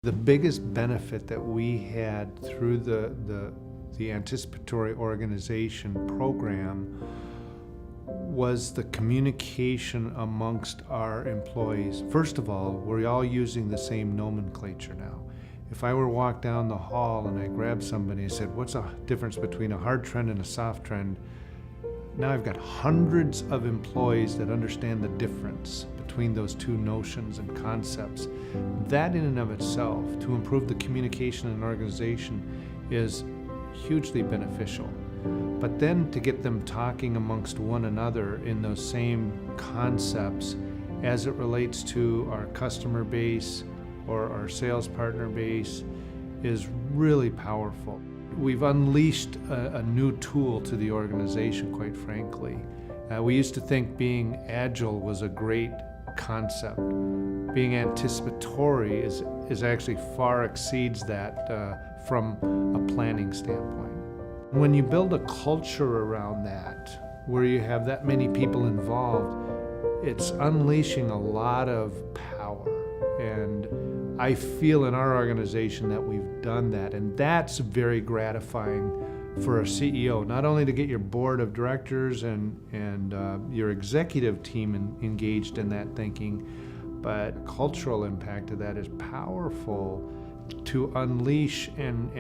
The biggest benefit that we had through the Anticipatory organization program was the communication amongst our employees. First of all, we're all using the same nomenclature now. If I were to walk down the hall and I grabbed somebody and said, what's the difference between a hard trend and a soft trend? Now I've got hundreds of employees that understand the difference between those two notions and concepts. That in and of itself, to improve the communication in an organization, is hugely beneficial. But then to get them talking amongst one another in those same concepts as it relates to our customer base or our sales partner base is really powerful. We've unleashed a new tool to the organization, quite frankly. We used to think being agile was a great concept. Being anticipatory is actually far exceeds that from a planning standpoint. When you build a culture around that, where you have that many people involved, it's unleashing a lot of power. And I feel in our organization that we've done that, and that's very gratifying for a CEO, not only to get your board of directors and your executive team engaged in that thinking, but cultural impact of that is powerful to unleash and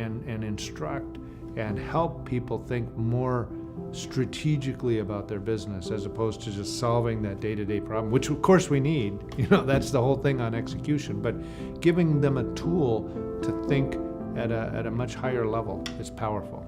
instruct and help people think more strategically about their business as opposed to just solving that day-to-day problem, which of course we need. That's the whole thing on execution, but giving them a tool to think at a much higher level is powerful.